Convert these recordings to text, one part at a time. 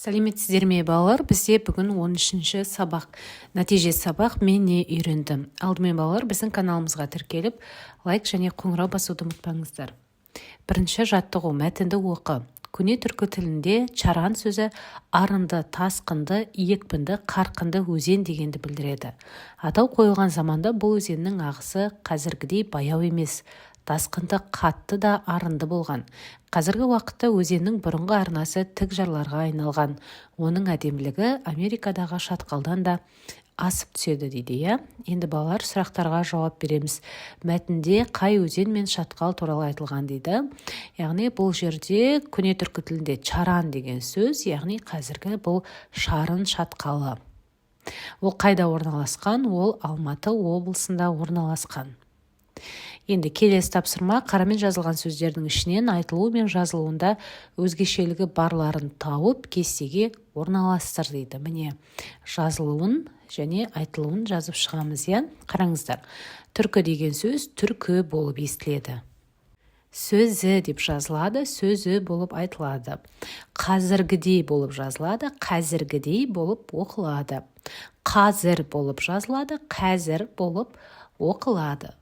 Сәлеметсіздер ме балалар? Бізде бүгін 13-ші сабақ. Нәтиже сабақ мен не үйрендім. Алдымен балалар біздің каналымызға тіркеліп, лайк және қоңырау басуды ұмытпаңыздар. Бірінші жаттығу мәтінді оқы. Көне түркі тілінде чаран сөзі арынды, тасқынды, екпінді, қарқынды өзен дегенді білдіреді. Атау қойылған заманда бұл өзеннің ағысы қазіргідей баяу емес, тасқынды қатты да арынды болған. Қазіргі уақытта өзеннің бұрынғы арнасы тік жарларға айналған. Оның әдемілігі Америкадағы шатқалдан да асып түседі дейді, иә? Енді балалар сұрақтарға жауап береміз. Мәтінде қай өзен мен шатқал туралы айтылған дейді. Яғни бұл жерде көне түркі тілінде чаран деген сөз, яғни қазіргі бұл шарын шатқалы. Ол қайда орналасқан? Ол Алматы облысында орналасқан. Енді келесі тапсырма қарамен жазылған сөздердің ішінен айтылуы мен жазылуында өзгешелігі барларын тауып кестеге орналастыр дейді. Міне жазылуын және айтылуын жазып шығамыз, иә? Қараңыздар. Түркі деген сөз түркі болып естіледі. Сөзі деп жазылады, сөзі болып айтылады. Қазіргідей болып жазылады, қазіргідей болып оқылады. Қазір болып жазылады, қазір болып оқылады.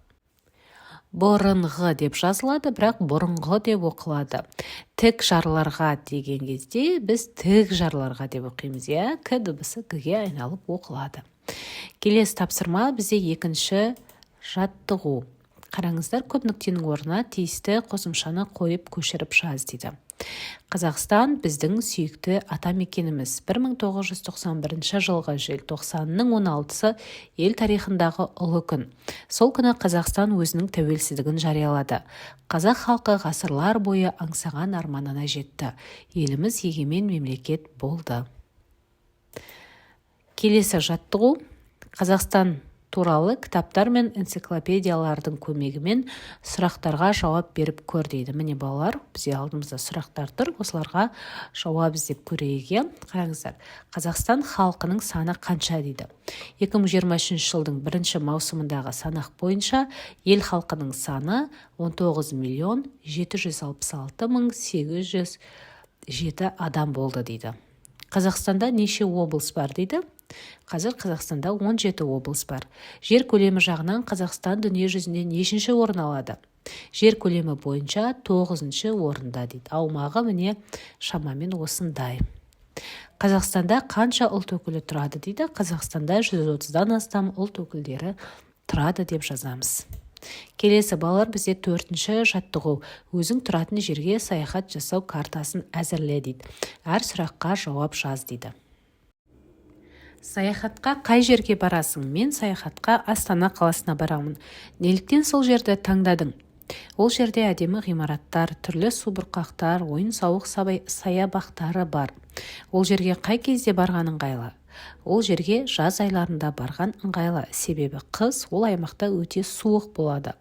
Бұрынғы деп жазылады, бірақ бұрынғы деп оқылады. Тік жарларға деген кезде біз тік жарларға деп оқимыз, иә? К дыбысы г-ге айналып оқылады. Келесі тапсырма бізде екінші жаттығу. Қараңыздар, көп нүктенің орнына тиісті қосымшаны қойып көшіріп жаз дейді. Қазақстан біздің сүйікті атамекеніміз. 1991 жылғы желтоқсанның 16-сы ел тарихындағы ұлы күн. Сол күні Қазақстан өзінің тәуелсіздігін жариялады. Қазақ халқы ғасырлар бойы аңсаған арманына жетті. Еліміз егемен мемлекет болды. Келесі жаттығу. Қазақстан туралы кітаптар мен энциклопедиялардың көмегімен сұрақтарға жауап беріп көр дейді. Міне балалар, бізде алдымызда сұрақтар тұр, осыларға жауап іздеп көрейік. Қараңыздар, Қазақстан халқының саны қанша дейді. 2023 жылдың 1 маусымындағы санақ бойынша ел халқының саны 19.766.807 адам болды дейді. Қазақстанда неше облыс бар дейді. Қазір Қазақстанда 17 облыс бар. Жер көлемі жағынан Қазақстан дүние жүзінде нешінші орын алады? Жер көлемі бойынша 9-шы орында дейді. Аумағы міне шамамен осындай. Қазақстанда қанша ұлт өкілі тұрады дейді. Қазақстанда 130-дан астам ұлт өкілдері тұрады деп жазамыз. Келесі балалар бізде 4-ші жаттығу. Өзің тұратын жерге саяхат жасау картасын әзірле дейді. Әр сұраққа жауап жаз дейді. Саяхатқа қай жерге барасың? Мен саяхатқа Астана қаласына барамын. Неліктен сол жерді таңдадың? Ол жерде әдемі ғимараттар, түрлі субұрқақтар, ойын-сауық саябақтары бар. Ол жерге қай кезде барған ыңғайлы? Ол жерге жаз айларында барған ыңғайлы, себебі қыс ол аймақта өте суық болады.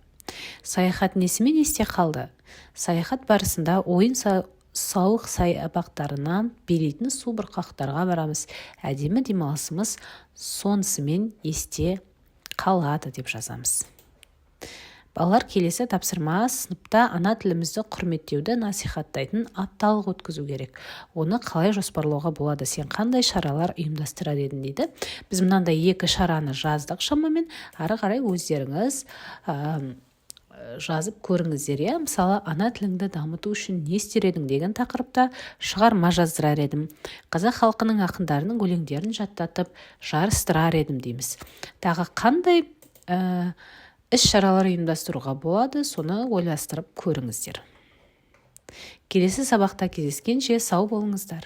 Саяхат несімен есте қалды? Саяхат барысында ойын-сауық саябақтарынан билейтін субұрқақтарға барамыз. Әдемі демалысымыз сонысымен есте қалады деп жазамыз. Балалар, келесі тапсырма. Сыныпта ана тілімізді құрметтеуді насихаттайтын апталық өткізу керек. Оны қалай жоспарлауға болады? Сен қандай шаралар ұйымдастырар едің дейді. Біз мынандай 2 шараны жаздық шамамен. Ары қарай өздеріңіз жазып көріңіздер, иә? Мысалы, ана тіліңді дамыту үшін не істер едің деген тақырыпта шығарма жаздырар едім. Қазақ халқының ақындарының өлеңдерін жаттатып жарыстырар едім дейміз. Тағы қандай іс-шаралар ұйымдастыруға болады, соны ойластырып көріңіздер. Келесі сабақта кездескенше сау болыңыздар.